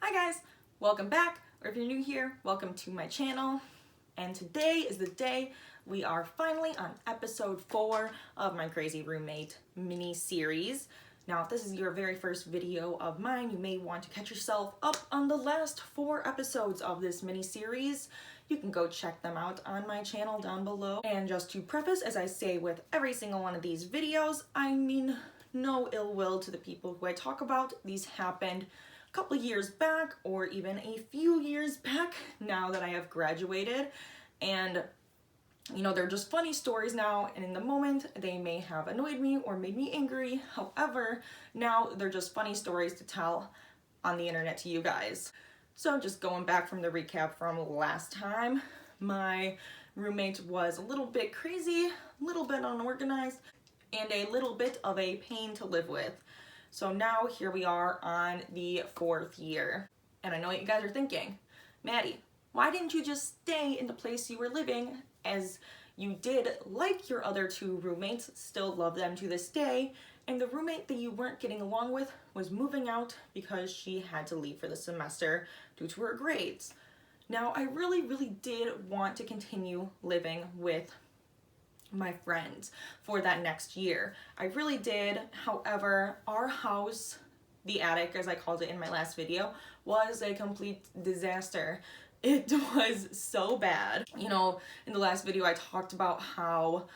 Hi guys, welcome back, or if you're new here, welcome to my channel. And today is the day we are finally on episode 4 of my Crazy Roommate mini-series. Now, if this is your very first video of mine, you may want to catch yourself up on the last 4 episodes of this mini-series. You can go check them out on my channel down below. And just to preface, as I say with every single one of these videos, I mean no ill will to the people who I talk about. These happened a couple years back, or even a few years back, now that I have graduated. And you know, they're just funny stories now, and in the moment they may have annoyed me or made me angry. However, now they're just funny stories to tell on the internet to you guys. So just going back from the recap from last time, my roommate was a little bit crazy, a little bit unorganized, and a little bit of a pain to live with. So now here we are on the 4th year. And I know what you guys are thinking. Maddie, why didn't you just stay in the place you were living, as you did like your other 2 roommates, still love them to this day, and the roommate that you weren't getting along with was moving out because she had to leave for the semester due to her grades. Now, I really did want to continue living with my friends for that next year. I really did. However, our house, the attic as I called it in my last video, was a complete disaster. It was so bad. You know, in the last video I talked about how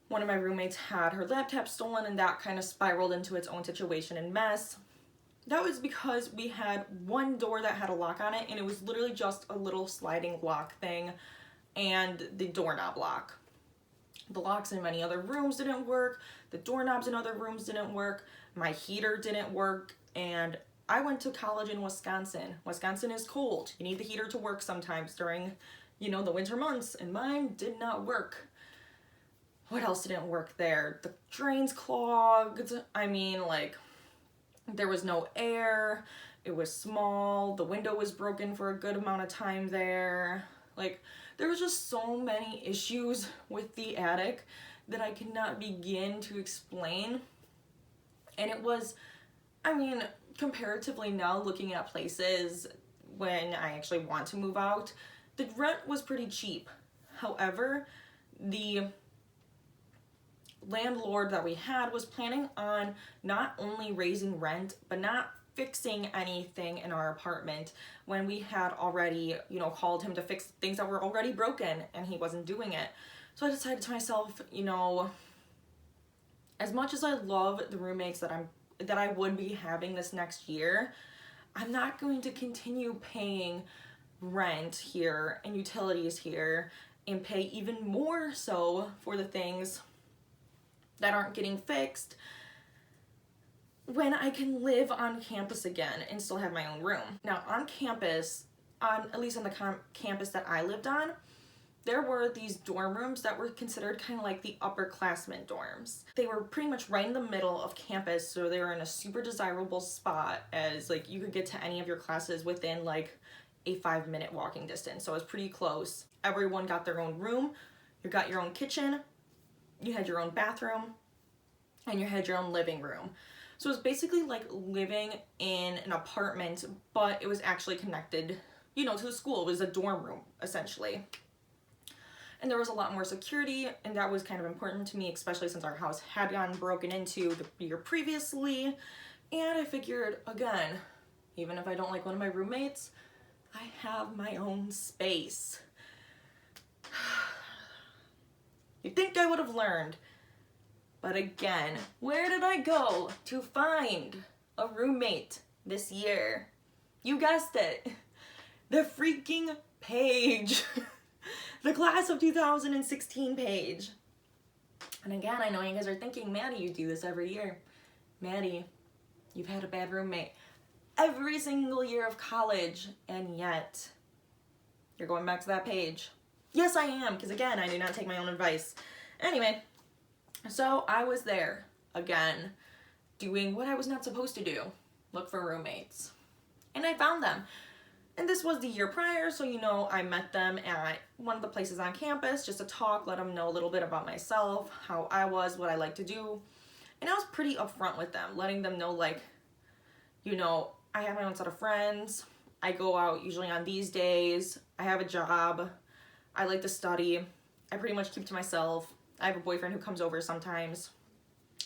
one of my roommates had her laptop stolen, and that kind of spiraled into its own situation and mess. That was because we had one door that had a lock on it, and it was literally just a little sliding lock thing and the doorknob lock. The locks in many other rooms didn't work, the doorknobs in other rooms didn't work, my heater didn't work, and I went to college in Wisconsin. Wisconsin is cold. You need the heater to work sometimes during, you know, the winter months, and mine did not work. What else didn't work there? The drains clogged. I mean, like, there was no air. It was small. The window was broken for a good amount of time there. Like, there was just so many issues with the attic that I cannot begin to explain. And it was, I mean, comparatively now looking at places when I actually want to move out, the rent was pretty cheap. However, the landlord that we had was planning on not only raising rent, but not fixing anything in our apartment when we had already, you know, called him to fix things that were already broken, and he wasn't doing it. So I decided to myself, you know, as much as I love the roommates that I would be having this next year, I'm not going to continue paying rent here and utilities here and pay even more so for the things that aren't getting fixed when I can live on campus again and still have my own room. Now, on campus, at least on the campus that I lived on, there were these dorm rooms that were considered kind of like the upperclassmen dorms. They were pretty much right in the middle of campus, so they were in a super desirable spot, as like you could get to any of your classes within like a 5-minute walking distance. So it was pretty close. Everyone got their own room. You got your own kitchen, you had your own bathroom, and you had your own living room. So it was basically like living in an apartment, but it was actually connected, you know, to the school. It was a dorm room, essentially. And there was a lot more security, and that was kind of important to me, especially since our house had gotten broken into the year previously. And I figured, again, even if I don't like one of my roommates, I have my own space. You'd think I would have learned. But again, where did I go to find a roommate this year? You guessed it. The freaking page. The class of 2016 page. And again, I know you guys are thinking, Maddie, you do this every year. Maddie, you've had a bad roommate every single year of college, and yet you're going back to that page. Yes, I am, because again, I do not take my own advice. Anyway, so I was there again, doing what I was not supposed to do, look for roommates. And I found them. And this was the year prior, so you know, I met them at one of the places on campus just to talk, let them know a little bit about myself, how I was, what I like to do. And I was pretty upfront with them, letting them know, like, you know, I have my own set of friends. I go out usually on these days. I have a job. I like to study. I pretty much keep to myself. I have a boyfriend who comes over sometimes.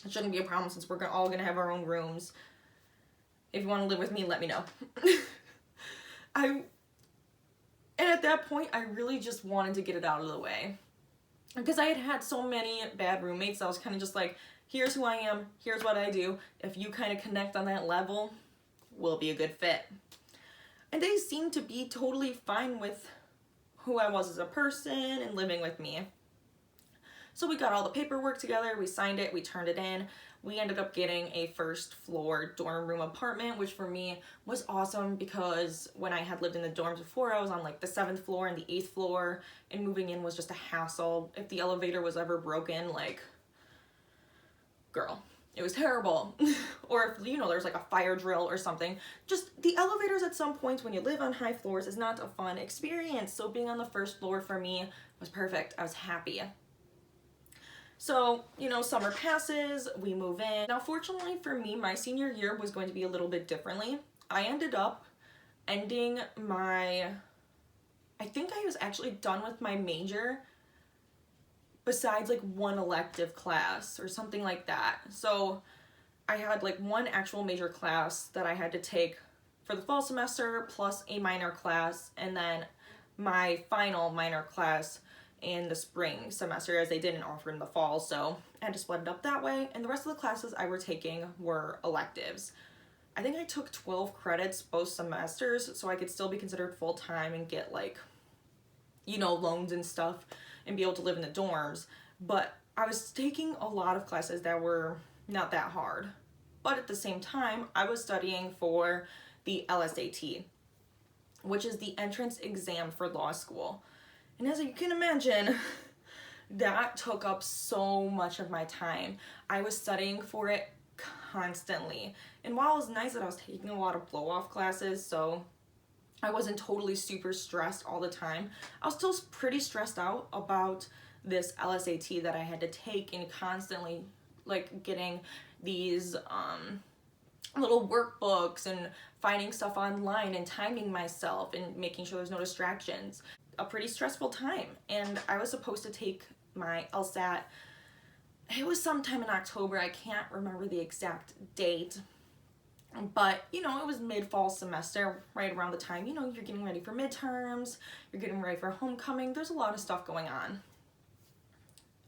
It shouldn't be a problem since we're all gonna have our own rooms. If you want to live with me, let me know. And at that point, I really just wanted to get it out of the way. Because I had had so many bad roommates, I was kind of just like, here's who I am, here's what I do. If you kind of connect on that level, we'll be a good fit. And they seemed to be totally fine with who I was as a person and living with me. So we got all the paperwork together, we signed it, we turned it in. We ended up getting a first floor dorm room apartment, which for me was awesome because when I had lived in the dorms before, I was on like the 7th floor and the 8th floor, and moving in was just a hassle. If the elevator was ever broken, like, girl, it was terrible. Or if, you know, there's like a fire drill or something. Just the elevators at some points when you live on high floors is not a fun experience. So being on the first floor for me was perfect. I was happy. So, you know, summer passes, we move in. Now, fortunately for me, my senior year was going to be a little bit differently. I ended up ending I think I was actually done with my major besides like one elective class or something like that. So I had like one actual major class that I had to take for the fall semester plus a minor class, and then my final minor class in the spring semester, as they didn't offer in the fall, so I had to split it up that way. And the rest of the classes I were taking were electives. I think I took 12 credits both semesters, so I could still be considered full-time and get like, you know, loans and stuff and be able to live in the dorms. But I was taking a lot of classes that were not that hard. But at the same time, I was studying for the LSAT, which is the entrance exam for law school. And as you can imagine, that took up so much of my time. I was studying for it constantly. And while it was nice that I was taking a lot of blow-off classes, so I wasn't totally super stressed all the time, I was still pretty stressed out about this LSAT that I had to take, and constantly like getting these little workbooks and finding stuff online and timing myself and making sure there's no distractions. A pretty stressful time. And I was supposed to take my LSAT, it was sometime in October, I can't remember the exact date, but you know, it was mid-fall semester, right around the time, you know, you're getting ready for midterms, you're getting ready for homecoming, there's a lot of stuff going on.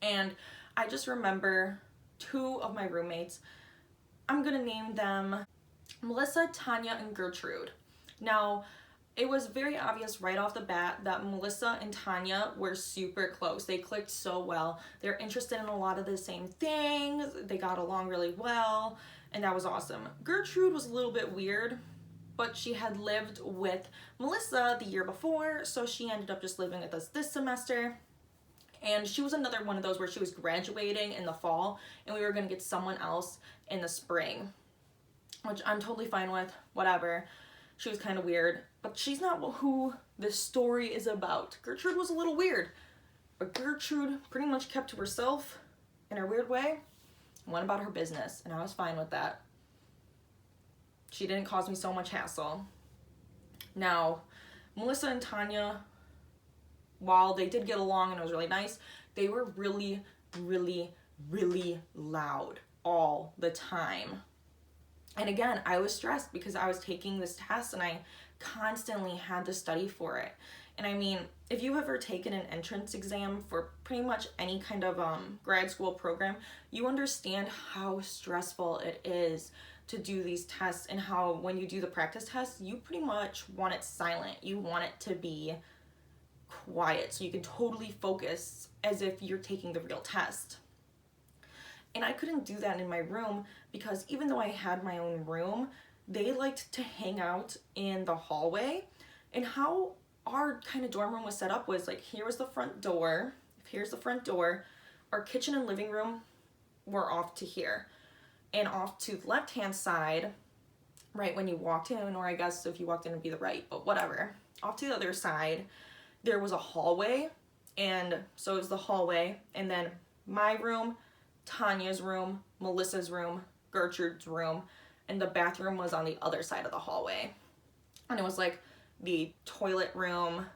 And I just remember 2 of my roommates, I'm gonna name them Melissa, Tanya, and Gertrude. Now, it was very obvious right off the bat that Melissa and Tanya were super close. They clicked so well. They're interested in a lot of the same things. They got along really well, and that was awesome. Gertrude was a little bit weird, but she had lived with Melissa the year before, so she ended up just living with us this semester. And she was another one of those where she was graduating in the fall, and we were gonna get someone else in the spring, which I'm totally fine with, whatever. She was kind of weird, but she's not who this story is about. Gertrude was a little weird, but Gertrude pretty much kept to herself in her weird way and went about her business, and I was fine with that. She didn't cause me so much hassle. Now, Melissa and Tanya, while they did get along and it was really nice, they were really, really, really loud all the time. And again, I was stressed because I was taking this test and I constantly had to study for it. And I mean, if you ever taken an entrance exam for pretty much any kind of grad school program, you understand how stressful it is to do these tests, and how when you do the practice tests, you pretty much want it silent. You want it to be quiet so you can totally focus as if you're taking the real test. And I couldn't do that in my room because even though I had my own room, they liked to hang out in the hallway. And how our kind of dorm room was set up was like, here was the front door. Here's the front door. Our kitchen and living room were off to here. And off to the left-hand side, right when you walked in, or I guess if you walked in it'd be the right, but whatever. Off to the other side, there was a hallway. And so it was the hallway, and then my room, Tanya's room, Melissa's room, Gertrude's room, and the bathroom was on the other side of the hallway. And it was like the toilet room,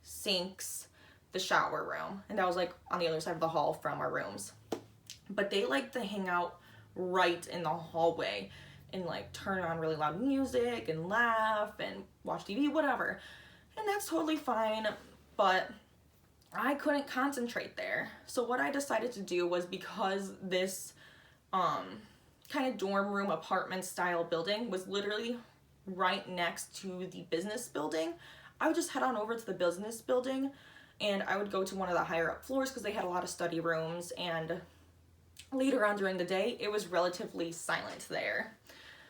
sinks, the shower room, and that was like on the other side of the hall from our rooms. But they like to hang out right in the hallway and like turn on really loud music and laugh and watch TV, whatever. And that's totally fine, but I couldn't concentrate there. So what I decided to do was, because this kind of dorm room apartment style building was literally right next to the business building, I would just head on over to the business building and I would go to one of the higher up floors because they had a lot of study rooms, and later on during the day it was relatively silent there.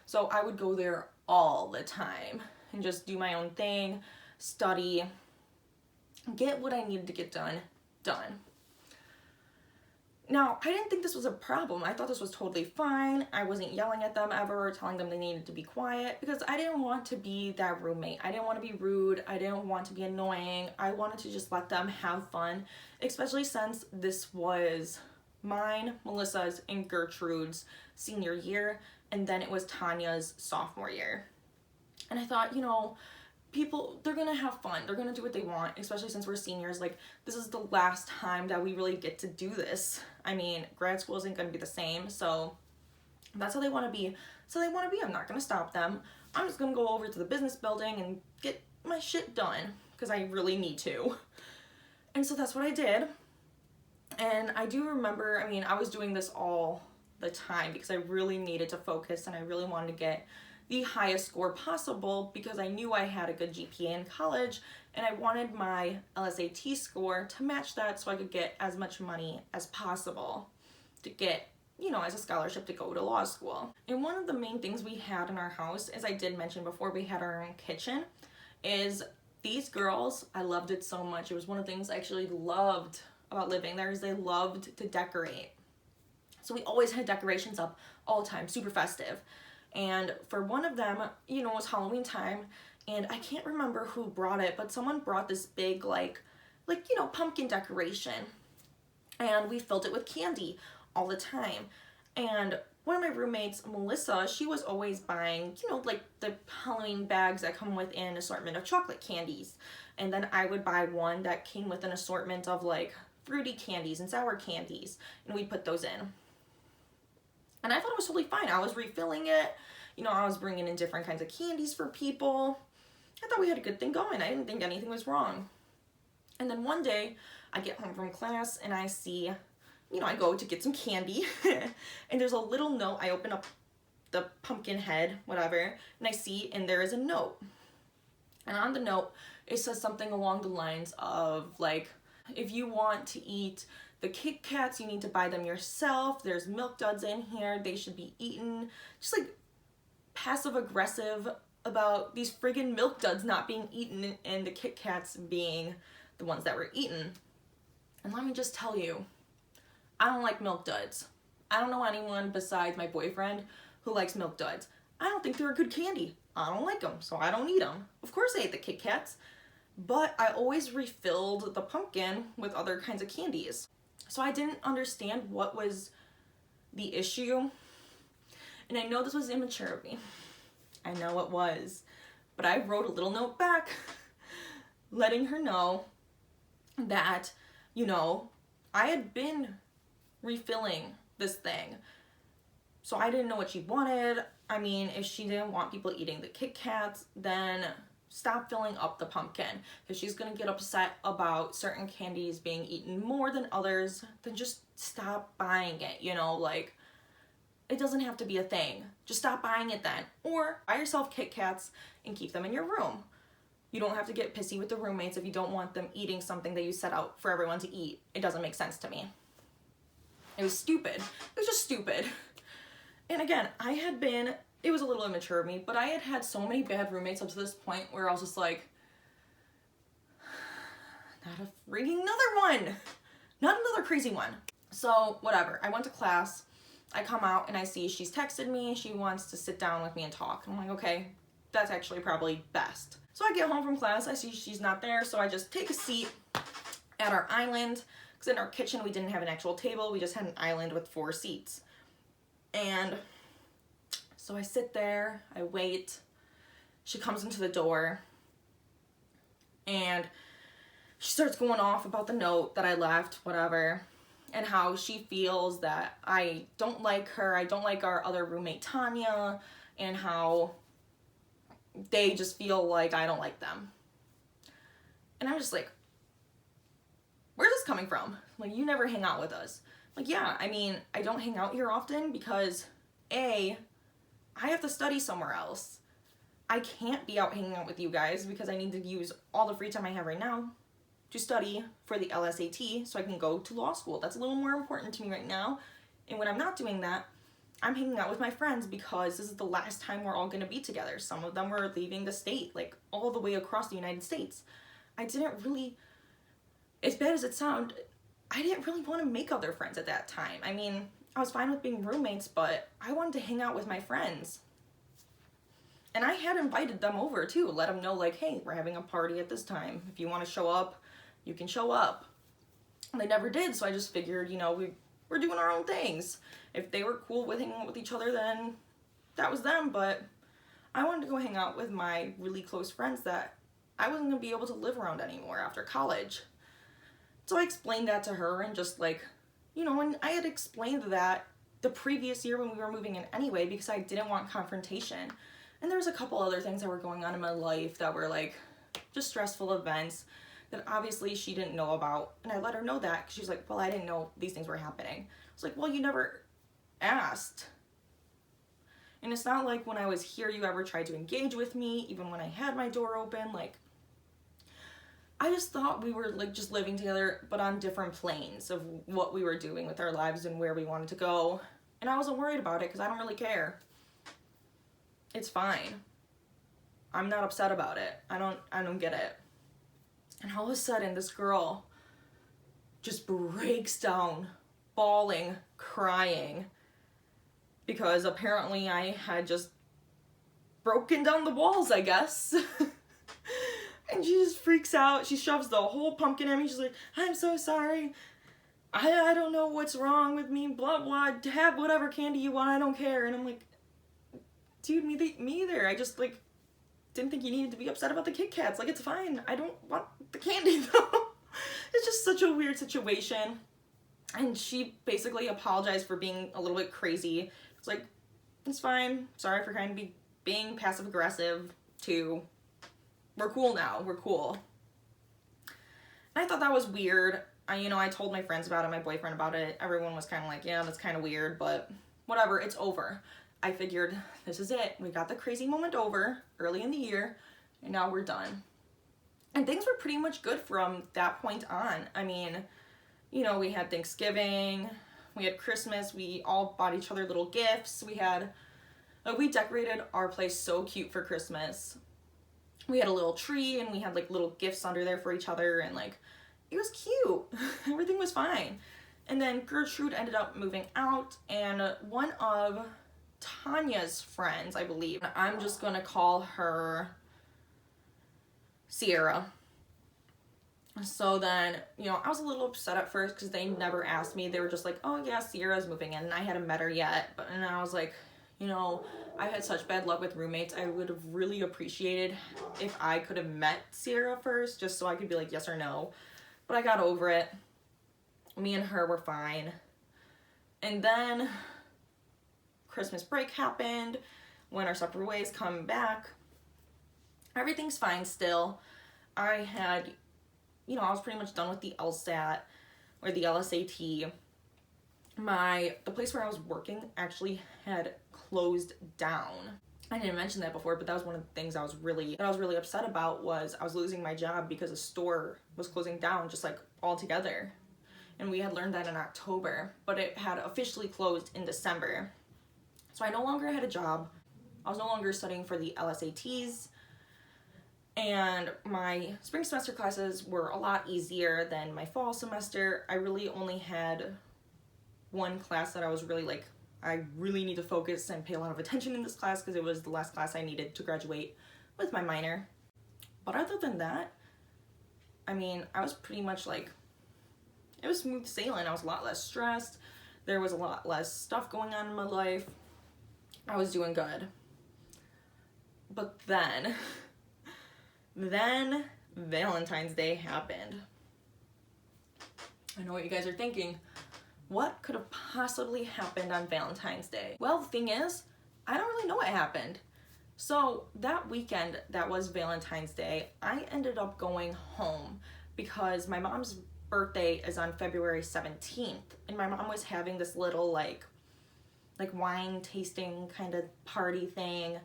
So I would go there all the time and just do my own thing, study, get what I needed to get done. Now, I didn't think this was a problem. I thought this was totally fine. I wasn't yelling at them ever, telling them they needed to be quiet, because I didn't want to be that roommate. I didn't want to be rude. I didn't want to be annoying. I wanted to just let them have fun, especially since this was mine, Melissa's, and Gertrude's senior year, and then it was Tanya's sophomore year. And I thought, you know, people, they're gonna have fun. They're gonna do what they want, especially since we're seniors. Like, this is the last time that we really get to do this. I mean, grad school isn't gonna be the same, so that's how they want to be. So they want to be. I'm not gonna stop them. I'm just gonna go over to the business building and get my shit done because I really need to. And so that's what I did. And I do remember, I mean, I was doing this all the time because I really needed to focus and I really wanted to get the highest score possible because I knew I had a good GPA in college and I wanted my LSAT score to match that so I could get as much money as possible to get, you know, as a scholarship to go to law school. And one of the main things we had in our house, as I did mention before, we had our own kitchen, is these girls, I loved it so much. It was one of the things I actually loved about living there, is they loved to decorate. So we always had decorations up all the time, super festive. And for one of them, you know, it was Halloween time, and I can't remember who brought it, but someone brought this big, like, you know, pumpkin decoration. And we filled it with candy all the time. And one of my roommates, Melissa, she was always buying, you know, like the Halloween bags that come with an assortment of chocolate candies. And then I would buy one that came with an assortment of like fruity candies and sour candies, and we'd put those in. And I thought it was totally fine. I was refilling it. You know, I was bringing in different kinds of candies for people. I thought we had a good thing going. I didn't think anything was wrong. And then one day, I get home from class and I see, you know, I go to get some candy. And there's a little note. I open up the pumpkin head, whatever, and I see, and there is a note. And on the note, it says something along the lines of, like, if you want to eat the Kit Kats, you need to buy them yourself. There's Milk Duds in here. They should be eaten. Just like passive aggressive about these friggin' Milk Duds not being eaten and the Kit Kats being the ones that were eaten. And let me just tell you, I don't like Milk Duds. I don't know anyone besides my boyfriend who likes Milk Duds. I don't think they're a good candy. I don't like them, so I don't eat them. Of course I ate the Kit Kats, but I always refilled the pumpkin with other kinds of candies. So I didn't understand what was the issue. And I know this was immature of me. I know it was. But I wrote a little note back letting her know that, you know, I had been refilling this thing. So I didn't know what she wanted. I mean, if she didn't want people eating the Kit Kats, then stop filling up the pumpkin. If she's gonna get upset about certain candies being eaten more than others, then just stop buying it, you know, like, it doesn't have to be a thing. Just stop buying it then. Or buy yourself Kit Kats and keep them in your room. You don't have to get pissy with the roommates if you don't want them eating something that you set out for everyone to eat. It doesn't make sense to me. It was stupid. It was just stupid. And again, it was a little immature of me, but I had had so many bad roommates up to this point where I was just like, not a freaking another one. Not another crazy one. So whatever, I went to class, I come out and I see she's texted me, she wants to sit down with me and talk. I'm like, okay, that's actually probably best. So I get home from class, I see she's not there, so I just take a seat at our island, because in our kitchen we didn't have an actual table, we just had an island with 4 seats. And so I sit there, I wait, she comes into the door, And she starts going off about the note that I left, whatever, and how she feels that I don't like her, I don't like our other roommate Tanya, and how they just feel like I don't like them. And I'm just like, where's this coming from? Like, you never hang out with us. Like, yeah, I mean, I don't hang out here often because I have to study somewhere else. I can't be out hanging out with you guys because I need to use all the free time I have right now to study for the LSAT so I can go to law school. That's a little more important to me right now. And when I'm not doing that, I'm hanging out with my friends because this is the last time we're all going to be together. Some of them were leaving the state, like all the way across the United States. I didn't really, as bad as it sounded, I didn't really want to make other friends at that time. I mean, I was fine with being roommates, but I wanted to hang out with my friends. And I had invited them over too, let them know like, hey, we're having a party at this time. If you want to show up, you can show up. And they never did, so I just figured, you know, we're doing our own things. If they were cool with hanging out with each other, then that was them, but I wanted to go hang out with my really close friends that I wasn't going to be able to live around anymore after college. So I explained that to her and just like, you know, and I had explained that the previous year when we were moving in anyway because I didn't want confrontation. And there was a couple other things that were going on in my life that were like just stressful events that obviously she didn't know about. And I let her know that because she's like, well, I didn't know these things were happening. I was like, well, you never asked. And it's not like when I was here you ever tried to engage with me, even when I had my door open. Like, I just thought we were like just living together but on different planes of what we were doing with our lives and where we wanted to go. And I wasn't worried about it because I don't really care. It's fine. I'm not upset about it. I don't get it. And all of a sudden this girl just breaks down, bawling, crying, because apparently I had just broken down the walls, I guess. And she just freaks out. She shoves the whole pumpkin at me. She's like, I'm so sorry. I don't know what's wrong with me, blah, blah. Have whatever candy you want. I don't care. And I'm like, dude, me either. I just, like, didn't think you needed to be upset about the Kit Kats. Like, it's fine. I don't want the candy, though. It's just such a weird situation. And she basically apologized for being a little bit crazy. It's like, it's fine. Sorry for kind of being passive-aggressive, too. We're cool now. We're cool. And I thought that was weird. I told my friends about it, my boyfriend about it. Everyone was kind of like, yeah, that's kind of weird, but whatever, it's over. I figured this is it. We got the crazy moment over early in the year, and now we're done. And things were pretty much good from that point on. I mean, we had Thanksgiving, we had Christmas, we all bought each other little gifts. We decorated our place so cute for Christmas. We had a little tree and we had like little gifts under there for each other, and like it was cute. Everything was fine. And then Gertrude ended up moving out, and one of Tanya's friends, I believe, I'm just gonna call her Sierra. So then, I was a little upset at first because they never asked me. They were just like, oh yeah, Sierra's moving in, and I hadn't met her yet. And I was like, I've had such bad luck with roommates. I would have really appreciated if I could have met Sierra first, just so I could be like yes or no. But I got over it. Me and her were fine. And then Christmas break happened, went our separate ways, come back. Everything's fine still. I had, I was pretty much done with the LSAT or the LSAT. The place where I was working actually had closed down. I didn't mention that before, but that was one of the things I was really upset about. Was I was losing my job because a store was closing down just like altogether. And we had learned that in October, but it had officially closed in December. So I no longer had a job. I was no longer studying for the LSATs. And my spring semester classes were a lot easier than my fall semester. I really only had one class that I was really like, I really need to focus and pay a lot of attention in this class because it was the last class I needed to graduate with my minor. But other than that, I was pretty much like, it was smooth sailing. I was a lot less stressed. There was a lot less stuff going on in my life. I was doing good. But then Valentine's Day happened. I know what you guys are thinking. What could have possibly happened on Valentine's Day? Well, the thing is, I don't really know what happened. So that weekend that was Valentine's Day, I ended up going home because my mom's birthday is on February 17th, and my mom was having this little like wine tasting kind of party thing.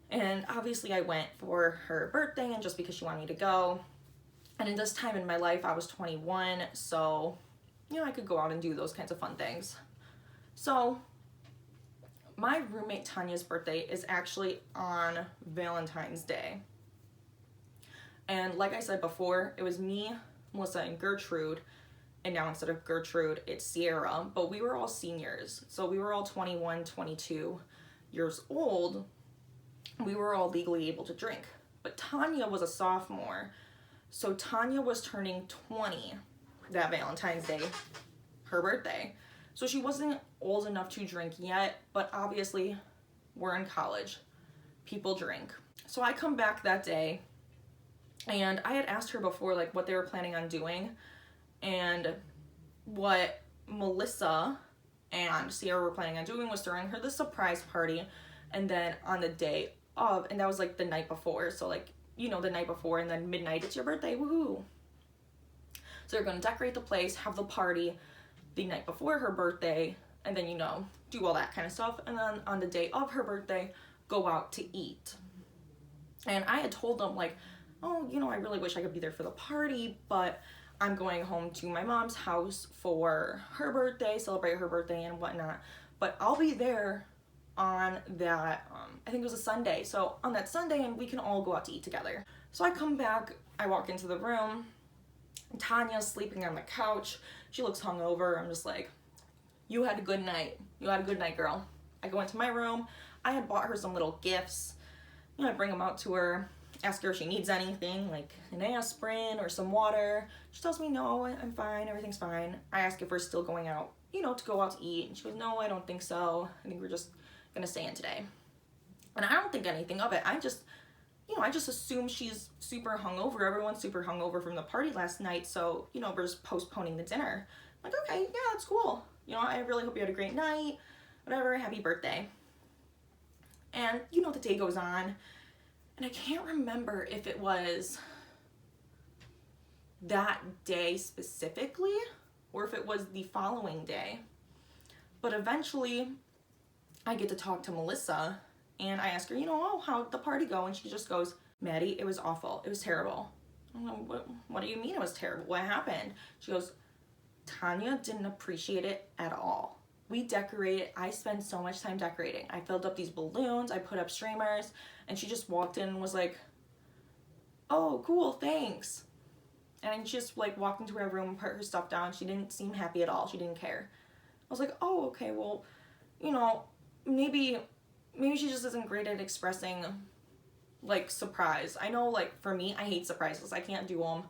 And obviously I went for her birthday and just because she wanted me to go. And in this time in my life, I was 21, so, you know, I could go out and do those kinds of fun things. So my roommate Tanya's birthday is actually on Valentine's Day. And like I said before, it was me, Melissa, and Gertrude. And now instead of Gertrude, it's Sierra. But we were all seniors. So we were all 21, 22 years old. We were all legally able to drink. But Tanya was a sophomore. So Tanya was turning 20 that Valentine's Day, her birthday. So she wasn't old enough to drink yet, but obviously we're in college. People drink. So I come back that day, and I had asked her before like what they were planning on doing, and what Melissa and Sierra were planning on doing was throwing her the surprise party, and then on the day of, and that was like the night before, so like, you know, the night before, and then midnight, it's your birthday, woohoo. So they're gonna decorate the place, have the party the night before her birthday, and then, you know, do all that kind of stuff, and then on the day of her birthday, go out to eat. And I had told them like, oh, you know, I really wish I could be there for the party, but I'm going home to my mom's house for her birthday, celebrate her birthday and whatnot, but I'll be there on that, I think it was a Sunday, so on that Sunday, and we can all go out to eat together. So I come back, I walk into the room, Tanya's sleeping on the couch, she looks hungover. I'm just like, you had a good night. You had a good night, girl. I go into my room, I had bought her some little gifts, you know, I bring them out to her, ask her if she needs anything, like an aspirin or some water. She tells me, no, I'm fine, everything's fine. I ask if we're still going out, you know, to go out to eat, and she goes, no, I don't think so. I think we're just gonna stay in today. And I don't think anything of it. I just, you know, I just assume she's super hungover. Everyone's super hungover from the party last night, so, you know, we're just postponing the dinner. I'm like, okay, yeah, that's cool. You know, I really hope you had a great night, whatever, happy birthday. And, you know, the day goes on, and I can't remember if it was that day specifically, or if it was the following day. But eventually, I get to talk to Melissa, and I ask her, you know, oh, how'd the party go? And she just goes, Maddie, it was awful. It was terrible. I'm like, what do you mean it was terrible? What happened? She goes, Tanya didn't appreciate it at all. We decorated. I spent so much time decorating. I filled up these balloons. I put up streamers, and she just walked in and was like, oh, cool, thanks. And she just like walked into her room, put her stuff down. She didn't seem happy at all. She didn't care. I was like, oh, okay, well, you know, maybe she just isn't great at expressing like surprise. I know, like, for me, I hate surprises. I can't do them.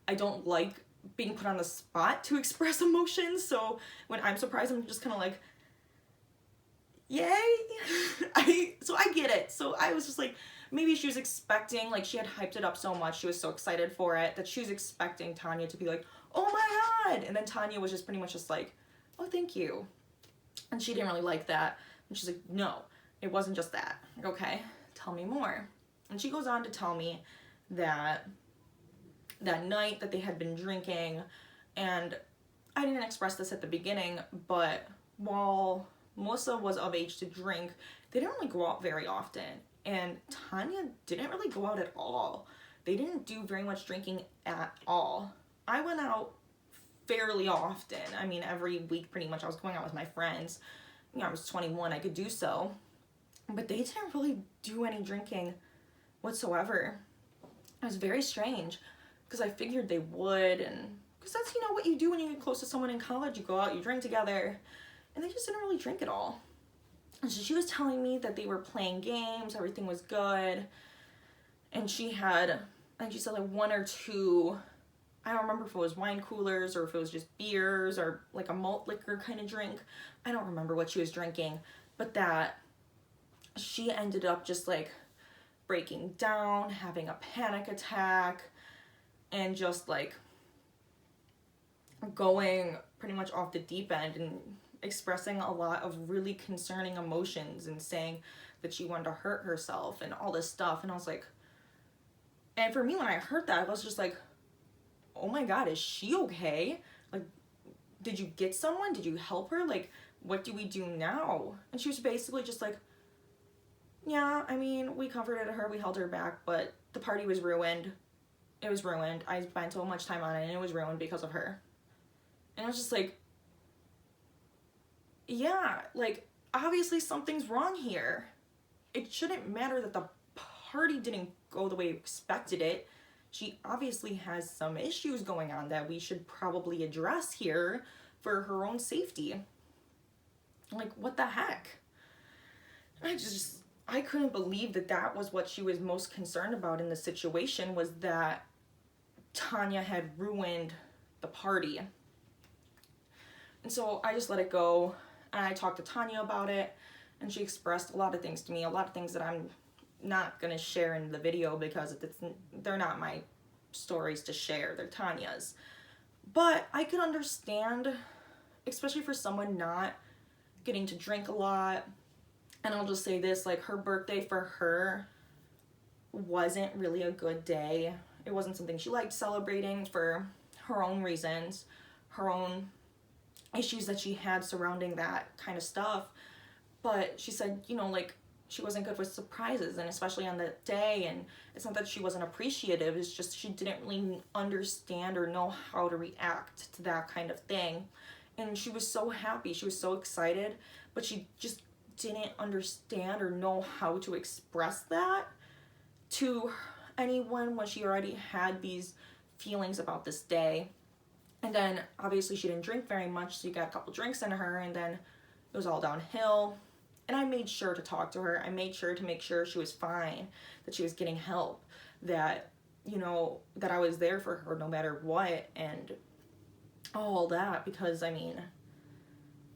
I don't like being put on the spot to express emotions, so when I'm surprised, I'm just kind of like, yay. So I get it. So I was just like, maybe she was expecting, like, she had hyped it up so much, she was so excited for it, that she was expecting Tanya to be like, oh my god, and then Tanya was just pretty much just like, oh, thank you. And she didn't really like that. And she's like, no, it wasn't just that. Like, okay, tell me more. And she goes on to tell me that that night that they had been drinking, and I didn't express this at the beginning, but while Melissa was of age to drink, they didn't really go out very often. And Tanya didn't really go out at all. They didn't do very much drinking at all. I went out fairly often. I mean, every week pretty much I was going out with my friends. You know, I was 21, I could do so. But they didn't really do any drinking whatsoever. It was very strange, because I figured they would, and because that's, you know, what you do when you get close to someone in college. You go out, you drink together, and they just didn't really drink at all. And so she was telling me that they were playing games, everything was good, and she had, and she said like one or two, I don't remember if it was wine coolers or if it was just beers or like a malt liquor kind of drink. I don't remember what she was drinking, but that she ended up just like breaking down, having a panic attack, and just like going pretty much off the deep end and expressing a lot of really concerning emotions and saying that she wanted to hurt herself and all this stuff. And I was like, and for me, when I heard that, I was just like, oh my God, is she okay? Like, did you get someone? Did you help her? Like, what do we do now? And she was basically just like, yeah, I mean, we comforted her, we held her back, but the party was ruined. It was ruined. I spent so much time on it, and it was ruined because of her. And I was just like, yeah, like, obviously something's wrong here. It shouldn't matter that the party didn't go the way you expected it. She obviously has some issues going on that we should probably address here for her own safety. Like, what the heck? I couldn't believe that that was what she was most concerned about in the situation, was that Tanya had ruined the party. And so I just let it go, and I talked to Tanya about it, and she expressed a lot of things to me, a lot of things that I'm not going to share in the video because they're not my stories to share, they're Tanya's. But I could understand, especially for someone not getting to drink a lot. And I'll just say this, like, her birthday for her wasn't really a good day. It wasn't something she liked celebrating for her own reasons, her own issues that she had surrounding that kind of stuff. But she said, you know, like, she wasn't good with surprises, and especially on that day. And it's not that she wasn't appreciative, it's just she didn't really understand or know how to react to that kind of thing. And she was so happy, she was so excited, but she just didn't understand or know how to express that to anyone when she already had these feelings about this day. And then obviously she didn't drink very much, so you got a couple drinks in her, and then it was all downhill. And I made sure to talk to her. I made sure to make sure she was fine, that she was getting help, that, you know, that I was there for her no matter what, and all that, because I mean,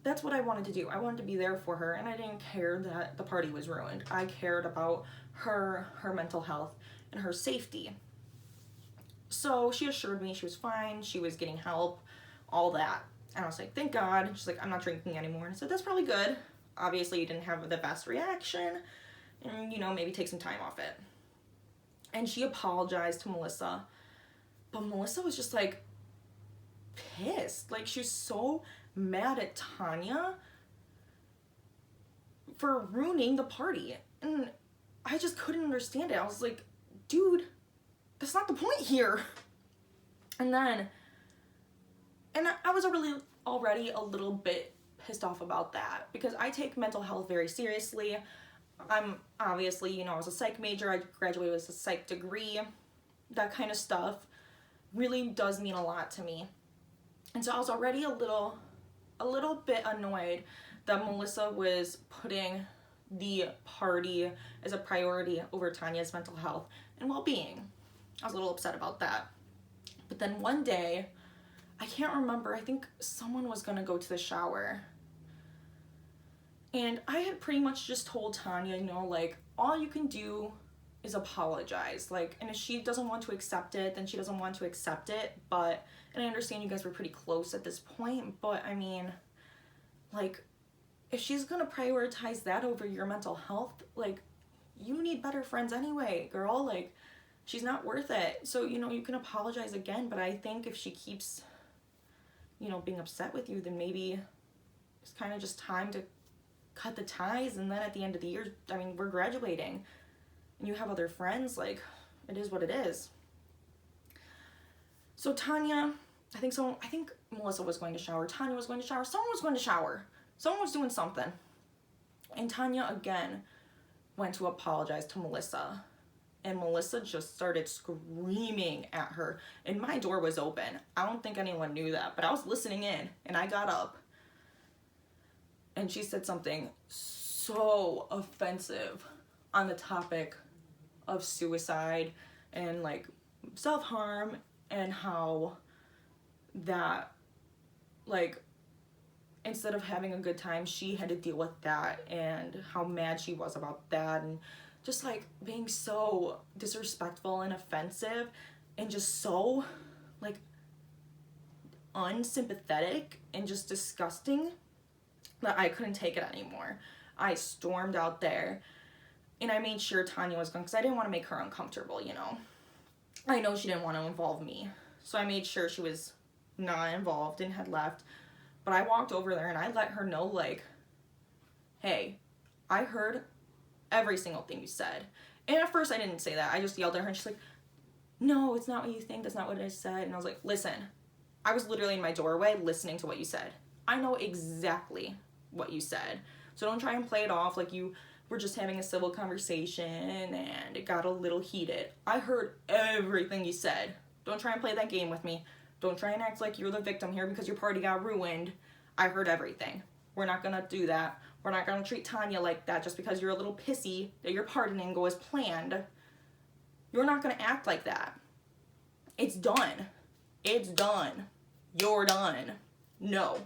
that's what I wanted to do. I wanted to be there for her, and I didn't care that the party was ruined. I cared about her mental health, and her safety. So she assured me she was fine, she was getting help, all that. And I was like, thank God. And she's like, I'm not drinking anymore. And I said, that's probably good. Obviously, you didn't have the best reaction, and, you know, maybe take some time off it. And she apologized to Melissa, but Melissa was just like pissed. Like, she was so mad at Tanya for ruining the party. And I just couldn't understand it. I was like, dude, that's not the point here. And I was already a little bit pissed off about that, because I take mental health very seriously. I'm obviously, you know, I was a psych major, I graduated with a psych degree. That kind of stuff really does mean a lot to me. And so I was already a little bit annoyed that Melissa was putting the party as a priority over Tanya's mental health and well-being. I was a little upset about that. But then one day, I can't remember, I think someone was gonna go to the shower. And I had pretty much just told Tanya, you know, like, all you can do is apologize. Like, and if she doesn't want to accept it, then she doesn't want to accept it. But, and I understand you guys were pretty close at this point, but I mean, like, if she's gonna prioritize that over your mental health, like, you need better friends anyway, girl. Like, she's not worth it. So, you know, you can apologize again, but I think if she keeps, you know, being upset with you, then maybe it's kind of just time to cut the ties. And then at the end of the year, I mean, we're graduating and you have other friends, like, it is what it is. So Tanya, I think Melissa was going to shower, Tanya was going to shower, someone was going to shower, someone was doing something. And Tanya again went to apologize to Melissa. And Melissa just started screaming at her. And my door was open. I don't think anyone knew that, but I was listening in, and I got up. And she said something so offensive on the topic of suicide and, like, self-harm, and how that, like, instead of having a good time, she had to deal with that, and how mad she was about that, and just, like, being so disrespectful and offensive. and just so, like, unsympathetic and just disgusting that I couldn't take it anymore. I stormed out there, and I made sure Tanya was gone because I didn't want to make her uncomfortable, you know. I know she didn't want to involve me, so I made sure she was not involved and had left. But I walked over there and I let her know, like, hey, I heard every single thing you said. And at first I didn't say that. I just yelled at her and she's like, no, it's not what you think. That's not what I said. And I was like, listen, I was literally in my doorway listening to what you said. I know exactly what you said. So don't try and play it off like you were just having a civil conversation and it got a little heated. I heard everything you said. Don't try and play that game with me. Don't try and act like you're the victim here because your party got ruined. I heard everything. We're not gonna do that. We're not gonna treat Tanya like that just because you're a little pissy that your party didn't go as planned. You're not gonna act like that. It's done. It's done. You're done. No.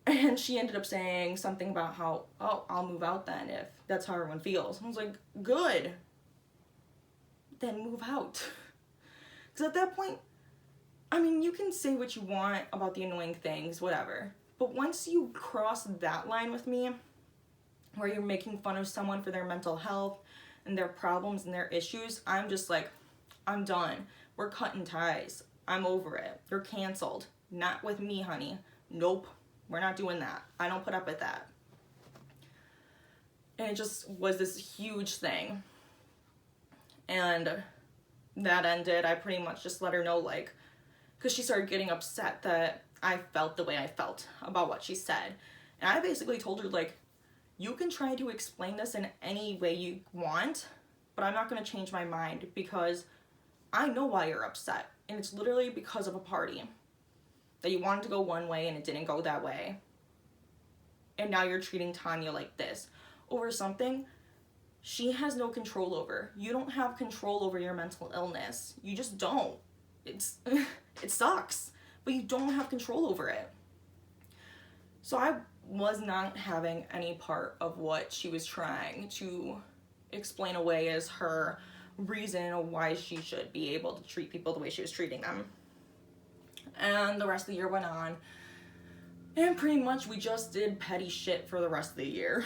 And she ended up saying something about how, oh, I'll move out then if that's how everyone feels. And I was like, good. Then move out. Because at that point, I mean, you can say what you want about the annoying things, whatever. But once you cross that line with me, where you're making fun of someone for their mental health and their problems and their issues, I'm just like, I'm done. We're cutting ties. I'm over it. You're canceled. Not with me, honey. Nope. We're not doing that. I don't put up with that. And it just was this huge thing. And that ended. I pretty much just let her know, like, because she started getting upset that I felt the way I felt about what she said. And I basically told her, like, you can try to explain this in any way you want, but I'm not going to change my mind because I know why you're upset. And it's literally because of a party that you wanted to go one way and it didn't go that way. And now you're treating Tanya like this over something she has no control over. You don't have control over your mental illness. You just don't. It sucks, but you don't have control over it. So I was not having any part of what she was trying to explain away as her reason why she should be able to treat people the way she was treating them. And the rest of the year went on, and pretty much we just did petty shit for the rest of the year.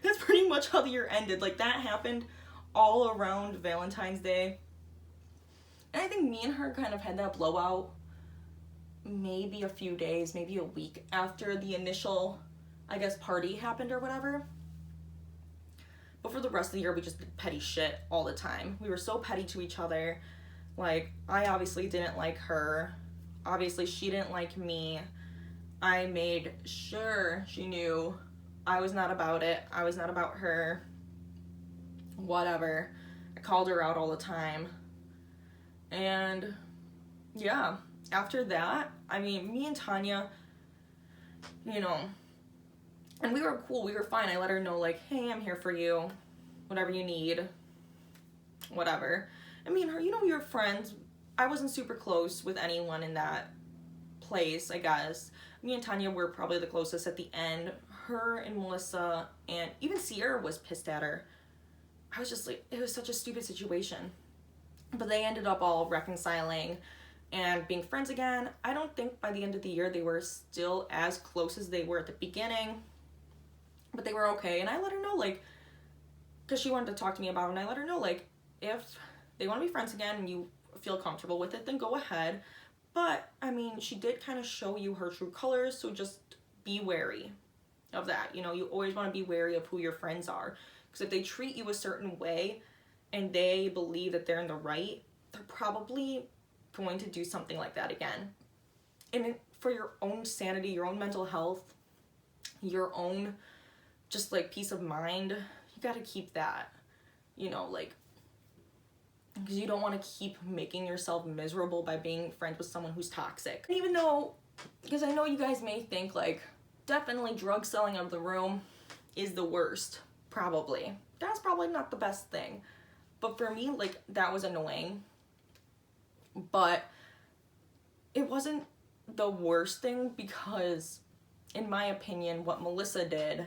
That's pretty much how the year ended. Like, that happened all around Valentine's Day. And I think me and her kind of had that blowout maybe a few days, maybe a week after the initial, I guess, party happened or whatever. But for the rest of the year, we just did petty shit all the time. We were so petty to each other. Like, I obviously didn't like her. Obviously, she didn't like me. I made sure she knew I was not about it. I was not about her. Whatever. I called her out all the time. And yeah, after that, I mean, me and Tanya, you know, and we were cool. We were fine. I let her know, like, hey, I'm here for you. Whatever you need. Whatever. I mean, her, you know, we were friends. I wasn't super close with anyone in that place, I guess. Me and Tanya were probably the closest at the end. Her and Melissa and even Sierra was pissed at her. I was just like, it was such a stupid situation. But they ended up all reconciling and being friends again. I don't think by the end of the year they were still as close as they were at the beginning. But they were okay. And I let her know, like, because she wanted to talk to me about it, and I let her know, like, if they want to be friends again and you feel comfortable with it, then go ahead. But, I mean, she did kind of show you her true colors, so just be wary of that. You know, you always want to be wary of who your friends are. Because if they treat you a certain way and they believe that they're in the right, they're probably going to do something like that again. And for your own sanity, your own mental health, your own just, like, peace of mind, you got to keep that, you know, like, because you don't want to keep making yourself miserable by being friends with someone who's toxic. And even though, because I know you guys may think, like, definitely drug selling out of the room is the worst. Probably. That's probably not the best thing. But for me, like, that was annoying. But it wasn't the worst thing because, in my opinion, what Melissa did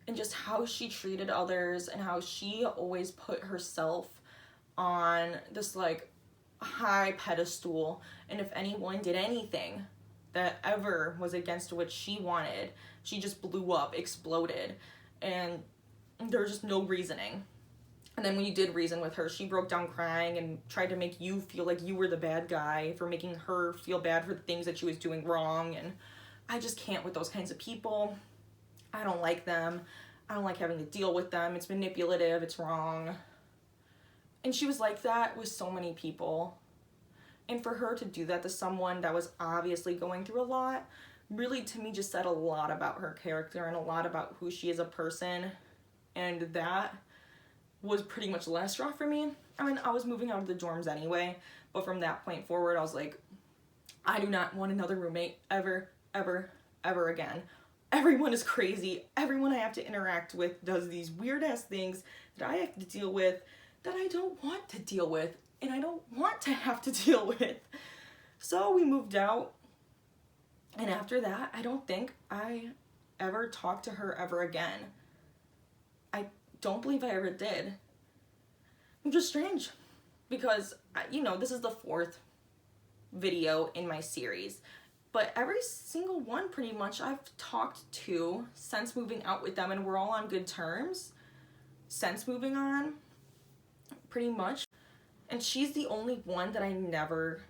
and just how she treated others and how she always put herself on this like high pedestal, and if anyone did anything that ever was against what she wanted, she just blew up, exploded, and there was just no reasoning. And then when you did reason with her, she broke down crying and tried to make you feel like you were the bad guy for making her feel bad for the things that she was doing wrong. And I just can't with those kinds of people. I don't like them. I don't like having to deal with them. It's manipulative. It's wrong. And she was like that with so many people. And for her to do that to someone that was obviously going through a lot, really to me just said a lot about her character and a lot about who she is as a person. And that was pretty much the last straw for me. I mean, I was moving out of the dorms anyway, but from that point forward, I was like, I do not want another roommate ever, ever, ever again. Everyone is crazy. Everyone I have to interact with does these weird ass things that I have to deal with that I don't want to deal with, and I don't want to have to deal with. So we moved out, and after that, I don't think I ever talked to her ever again. I don't believe I ever did. Which is strange, because, you know, this is the 4th video in my series, but every single one pretty much I've talked to since moving out with them, and we're all on good terms since moving on, pretty much. And she's the only one that I never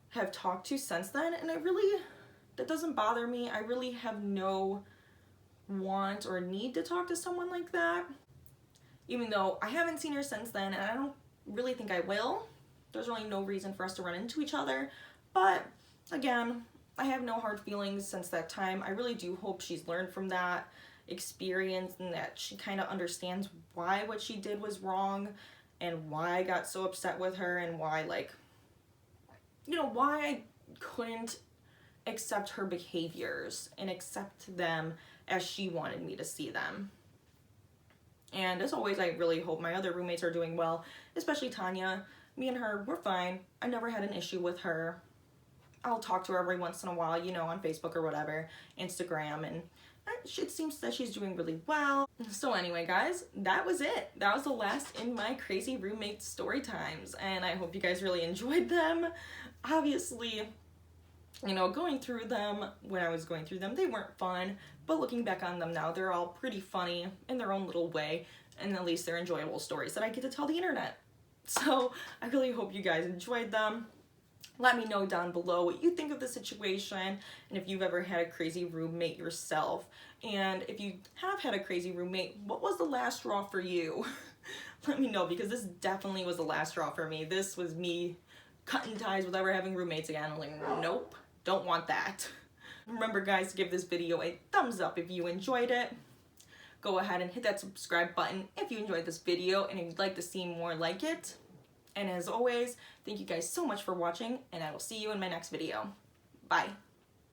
have talked to since then, and that doesn't bother me. I really have no want or need to talk to someone like that, even though I haven't seen her since then, and I don't really think I will. There's really no reason for us to run into each other, but again, I have no hard feelings since that time. I really do hope she's learned from that experience and that she kind of understands why what she did was wrong and why I got so upset with her and why, like, you know, why I couldn't accept her behaviors and accept them as she wanted me to see them. And as always, I really hope my other roommates are doing well, especially Tanya. Me and her, we're fine. I never had an issue with her. I'll talk to her every once in a while, you know, on Facebook or whatever, Instagram, and it seems that she's doing really well. So anyway, guys, that was it. That was the last in my crazy roommate story times, and I hope you guys really enjoyed them. Obviously, you know, going through them, when I was going through them, they weren't fun, but looking back on them now, they're all pretty funny in their own little way, and at least they're enjoyable stories that I get to tell the internet. So I really hope you guys enjoyed them. Let me know down below what you think of the situation, and if you've ever had a crazy roommate yourself. And if you have had a crazy roommate, what was the last straw for you? Let me know, because this definitely was the last straw for me. This was me cutting ties with ever having roommates again. I'm like, nope, don't want that. Remember, guys, to give this video a thumbs up if you enjoyed it. Go ahead and hit that subscribe button if you enjoyed this video and if you'd like to see more like it. And as always, thank you guys so much for watching, and I will see you in my next video. Bye.